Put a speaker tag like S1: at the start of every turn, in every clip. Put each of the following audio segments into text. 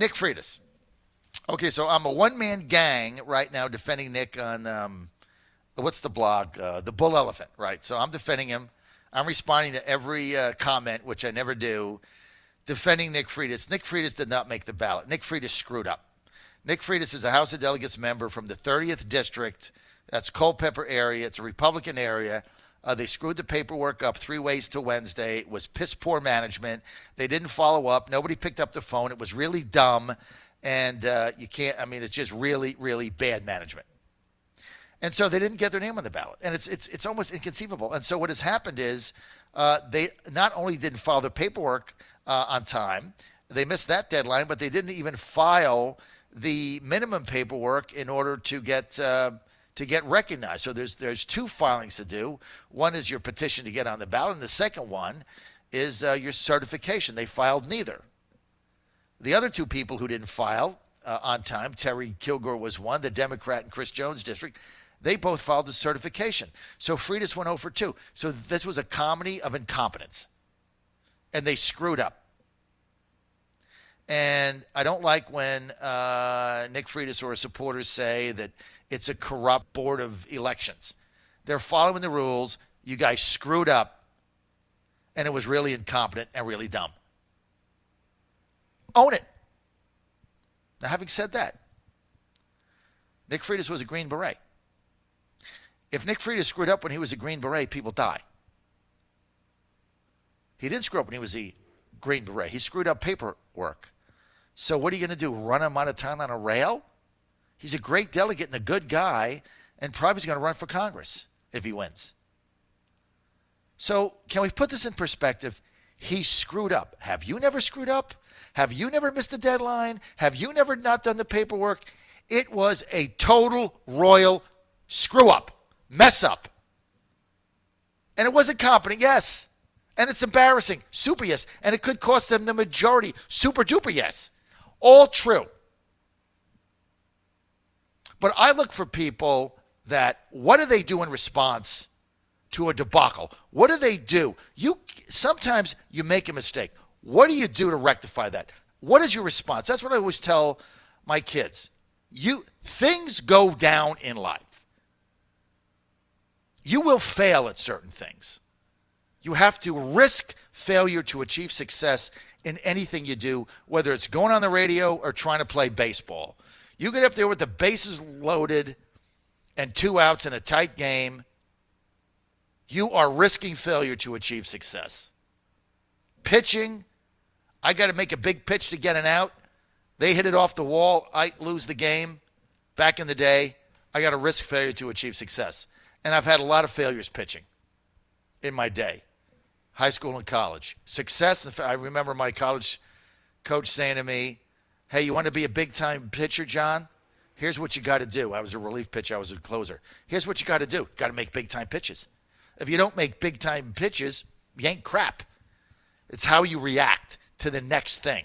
S1: Nick Freitas. Okay, so I'm a one-man gang right now defending Nick on what's the blog? The Bull Elephant, right? So I'm defending him. I'm responding to every comment, which I never do, defending Nick Freitas. Nick Freitas did not make the ballot. Nick Freitas screwed up. Nick Freitas is a House of Delegates member from the 30th District. That's Culpeper area. It's a Republican area. They screwed the paperwork up 3 ways to Wednesday. It was piss poor management. They didn't follow up. Nobody picked up the phone. It was really dumb. And you can't, I mean, it's just really, really bad management. And so they didn't get their name on the ballot. And it's almost inconceivable. And so what has happened is they not only didn't file their paperwork on time, they missed that deadline, but they didn't even file the minimum paperwork in order to get recognized. So there's 2 filings to do. One is your petition to get on the ballot, and the second one is your certification. They filed neither. The other 2 people who didn't file on time, Terry Kilgore was one, the Democrat in Chris Jones' district, they both filed the certification. So Freitas went 0 for 2. So this was a comedy of incompetence. And they screwed up. And I don't like when Nick Freitas or his supporters say that it's a corrupt board of elections. They're following the rules. You guys screwed up. And it was really incompetent and really dumb. Own it. Now, having said that, Nick Freitas was a Green Beret. If Nick Freitas screwed up when he was a Green Beret, people die. He didn't screw up when he was a Green Beret. He screwed up paperwork. So what are you going to do, run him out of town on a rail? He's a great delegate and a good guy, and probably he's going to run for Congress if he wins. So can we put this in perspective? He screwed up. Have you never screwed up? Have you never missed a deadline? Have you never not done the paperwork? It was a total royal screw up, mess up. And it wasn't competent, yes. And it's embarrassing, super yes. And it could cost them the majority, super duper yes. All true. But I look for people that, what do they do in response to a debacle? What do they do? Sometimes you make a mistake. What do you do to rectify that? What is your response? That's what I always tell my kids. Things go down in life. You will fail at certain things. You have to risk failure to achieve success in anything you do, whether it's going on the radio or trying to play baseball. You get up there with the bases loaded and 2 outs in a tight game, you are risking failure to achieve success. Pitching, I got to make a big pitch to get an out. They hit it off the wall. I lose the game. Back in the day, I got to risk failure to achieve success. And I've had a lot of failures pitching in my day, high school and college. Success, I remember my college coach saying to me, hey, you want to be a big-time pitcher, John? Here's what you got to do. I was a relief pitcher. I was a closer. Here's what you got to do. You got to make big-time pitches. If you don't make big-time pitches, you ain't crap. It's how you react to the next thing.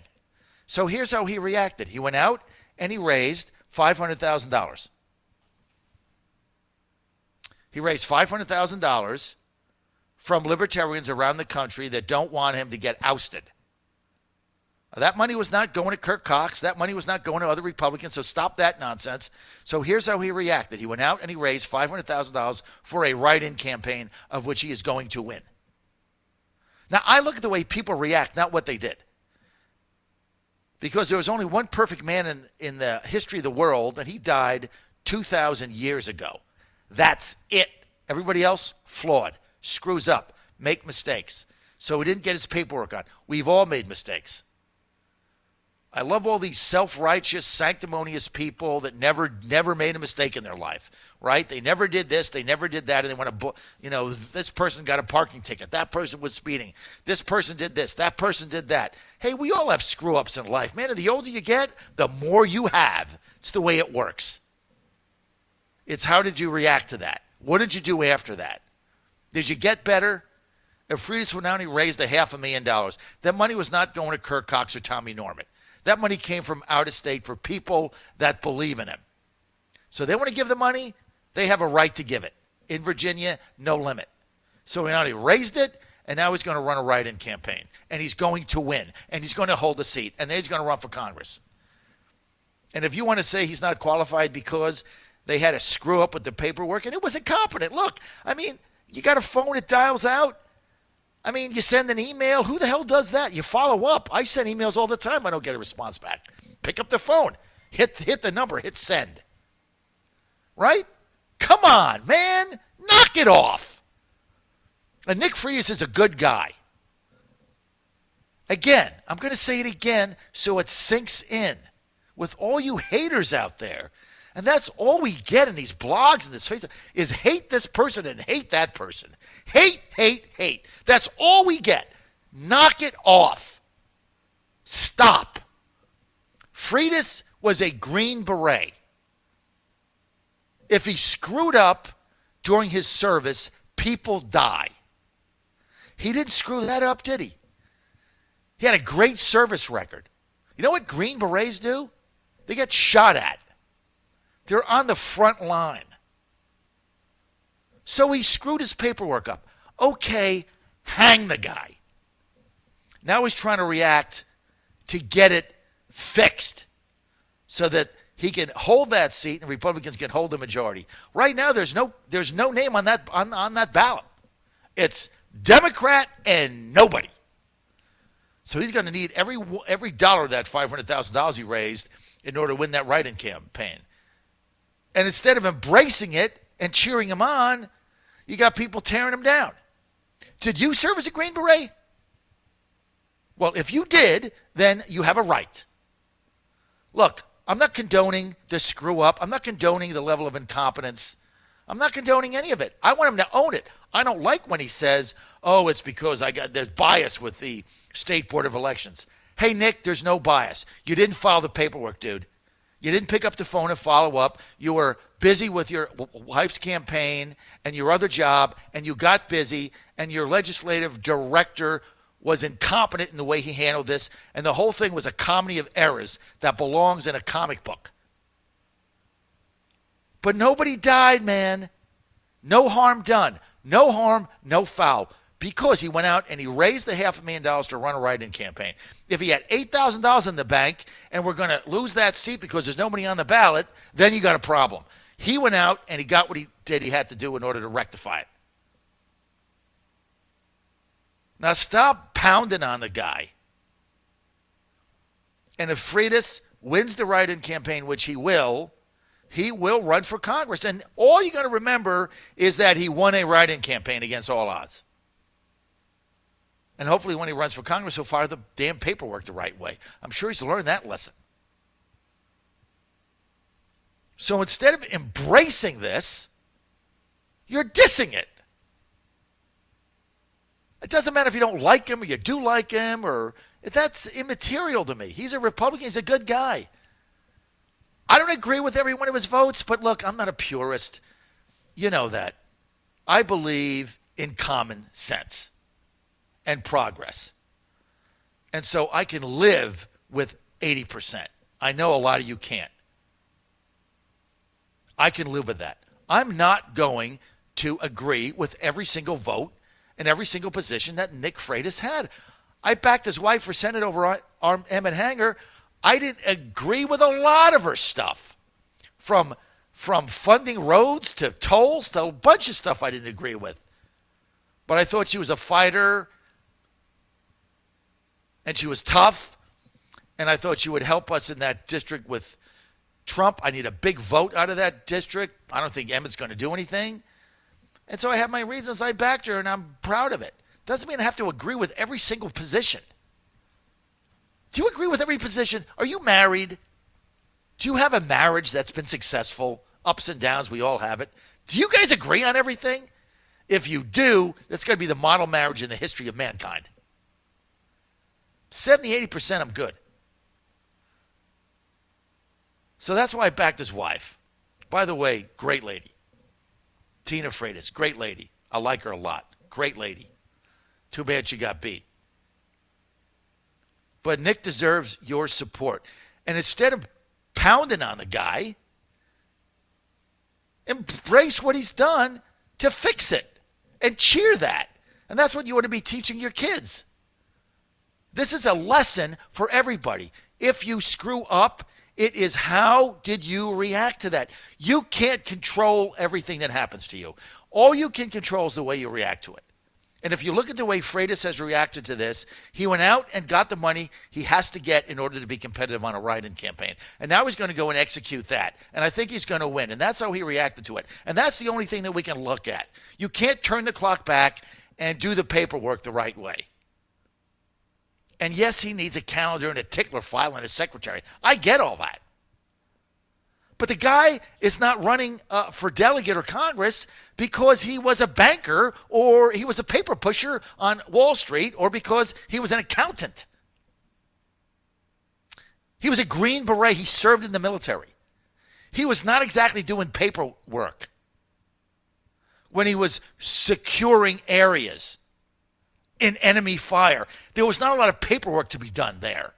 S1: So here's how he reacted. He went out and he raised $500,000. He raised $500,000 from libertarians around the country that don't want him to get ousted. That money was not going to Kirk Cox. That money was not going to other Republicans, so stop that nonsense. So here's how he reacted. He went out and he raised $500,000 for a write-in campaign of which he is going to win. Now, I look at the way people react, not what they did. Because there was only one perfect man in the history of the world, and he died 2,000 years ago. That's it. Everybody else, flawed, screws up, make mistakes. So he didn't get his paperwork on. We've all made mistakes. I love all these self-righteous, sanctimonious people that never made a mistake in their life, right? They never did this, they never did that, and they want to, this person got a parking ticket, that person was speeding, this person did this, that person did that. Hey, we all have screw-ups in life, man, and the older you get, the more you have. It's the way it works. It's how did you react to that? What did you do after that? Did you get better? If Freitas went out and he raised $500,000, that money was not going to Kirk Cox or Tommy Norman. That money came from out of state for people that believe in him. So they want to give the money, they have a right to give it. In Virginia, no limit. So now he raised it, and now he's going to run a write-in campaign. And he's going to win. And he's going to hold a seat. And then he's going to run for Congress. And if you want to say he's not qualified because they had to screw up with the paperwork and it was incompetent, look, I mean, you got a phone that dials out. I mean, you send an email. Who the hell does that? You follow up. I send emails all the time. I don't get a response back. Pick up the phone. Hit the number. Hit send. Right? Come on, man. Knock it off. And Nick Freitas is a good guy. Again, I'm going to say it again so it sinks in with all you haters out there. And that's all we get in these blogs and this Facebook is hate this person and hate that person. Hate, hate, hate. That's all we get. Knock it off. Stop. Freitas was a Green Beret. If he screwed up during his service, people die. He didn't screw that up, did he? He had a great service record. You know what Green Berets do? They get shot at. They're on the front line. So he screwed his paperwork up. Okay, hang the guy. Now he's trying to react to get it fixed so that he can hold that seat and Republicans can hold the majority. Right now, there's no name on that ballot. It's Democrat and nobody. So he's going to need every dollar of that $500,000 he raised in order to win that write-in campaign. And instead of embracing it and cheering him on, you got people tearing him down. Did you serve as a Green Beret? Well, if you did, then you have a right. Look, I'm not condoning the screw up. I'm not condoning the level of incompetence. I'm not condoning any of it. I want him to own it. I don't like when he says, oh, it's because there's bias with the State Board of Elections. Hey, Nick, there's no bias. You didn't file the paperwork, dude. You didn't pick up the phone and follow up. You were busy with your wife's campaign and your other job, and you got busy, and your legislative director was incompetent in the way he handled this, and the whole thing was a comedy of errors that belongs in a comic book. But nobody died, man. No harm done. No harm, no foul. Because he went out and he raised the $500,000 to run a write-in campaign. If he had $8,000 in the bank and we're going to lose that seat because there's nobody on the ballot, then you got a problem. He went out and he got what he had to do in order to rectify it. Now stop pounding on the guy. And if Freitas wins the write-in campaign, which he will run for Congress. And all you got to remember is that he won a write-in campaign against all odds. And hopefully when he runs for Congress, he'll file the damn paperwork the right way. I'm sure he's learned that lesson. So instead of embracing this, you're dissing it. It doesn't matter if you don't like him or you do like him, or that's immaterial to me. He's a Republican. He's a good guy. I don't agree with every one of his votes, but look, I'm not a purist. You know that. I believe in common sense and progress. And so I can live with 80%. I know a lot of you can't. I can live with that. I'm not going to agree with every single vote and every single position that Nick Freitas had. I backed his wife for Senate over Emmett Hanger. I didn't agree with a lot of her stuff. From funding roads to tolls to a bunch of stuff I didn't agree with. But I thought she was a fighter. And she was tough, and I thought she would help us in that district with Trump. I need a big vote out of that district. I don't think Emmett's going to do anything. And so I have my reasons. I backed her, and I'm proud of it. Doesn't mean I have to agree with every single position. Do you agree with every position? Are you married? Do you have a marriage that's been successful? Ups and downs, we all have it. Do you guys agree on everything? If you do, that's going to be the model marriage in the history of mankind. 70-80%, I'm good. So that's why I backed his wife. By the way, great lady. Tina Freitas, great lady. I like her a lot. Great lady. Too bad she got beat. But Nick deserves your support. And instead of pounding on the guy, embrace what he's done to fix it and cheer that. And that's what you ought to be teaching your kids. This is a lesson for everybody. If you screw up, It is how did you react to that? You can't control everything that happens to you. All you can control is the way you react to it. And if you look at the way Freitas has reacted to this, he went out and got the money he has to get in order to be competitive on a write-in campaign. And now he's going to go and execute that. And I think he's going to win. And that's how he reacted to it. And that's the only thing that we can look at. You can't turn the clock back and do the paperwork the right way. And yes, he needs a calendar and a tickler file and a secretary. I get all that. But the guy is not running for delegate or Congress because he was a banker or he was a paper pusher on Wall Street or because he was an accountant. He was a Green Beret. He served in the military. He was not exactly doing paperwork when he was securing areas in enemy fire. There was not a lot of paperwork to be done there.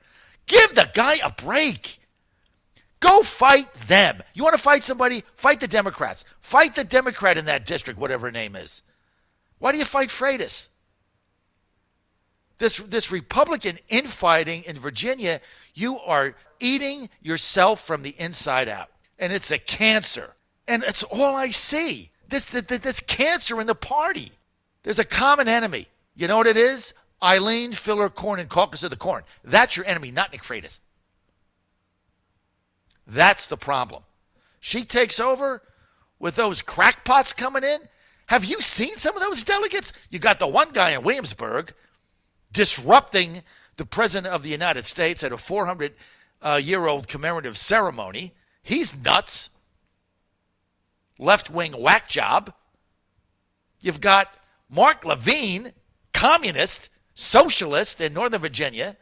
S1: Give the guy a break. Go fight them. You want to fight somebody? Fight the Democrats. Fight the Democrat in that district, whatever her name is. Why do you fight Freitas? This Republican infighting in Virginia, you are eating yourself from the inside out. And it's a cancer. And it's all I see. This cancer in the party. There's a common enemy. You know what it is? Eileen Filler Corn and Caucus of the Corn. That's your enemy, not Nick Freitas. That's the problem. She takes over with those crackpots coming in. Have you seen some of those delegates? You got the one guy in Williamsburg disrupting the President of the United States at a 400-year-old commemorative ceremony. He's nuts. Left-wing whack job. You've got Mark Levine, communist, socialist in Northern Virginia.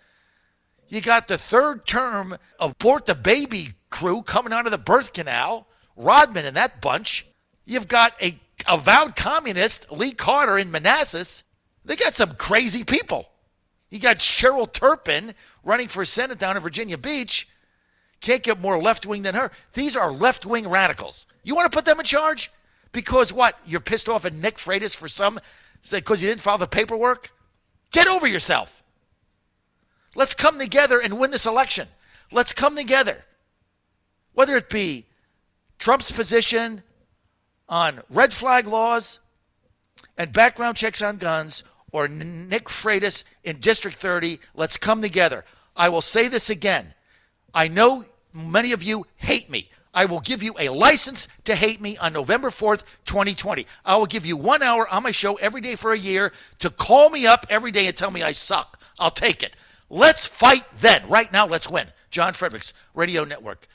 S1: You got the third term abort the baby crew coming out of the birth canal, Rodman and that bunch. You've got a avowed communist, Lee Carter in Manassas. They got some crazy people. You got Cheryl Turpin running for Senate down in Virginia Beach. Can't get more left-wing than her. These are left-wing radicals. You want to put them in charge? Because what? You're pissed off at Nick Freitas for some, because you didn't file the paperwork? Get over yourself. Let's come together and win this election. Let's come together. Whether it be Trump's position on red flag laws and background checks on guns or Nick Freitas in District 30, let's come together. I will say this again. I know many of you hate me. I will give you a license to hate me on November 4th, 2020. I will give you 1 hour on my show every day for a year to call me up every day and tell me I suck. I'll take it. Let's fight then. Right now, let's win. John Fredericks Radio Network.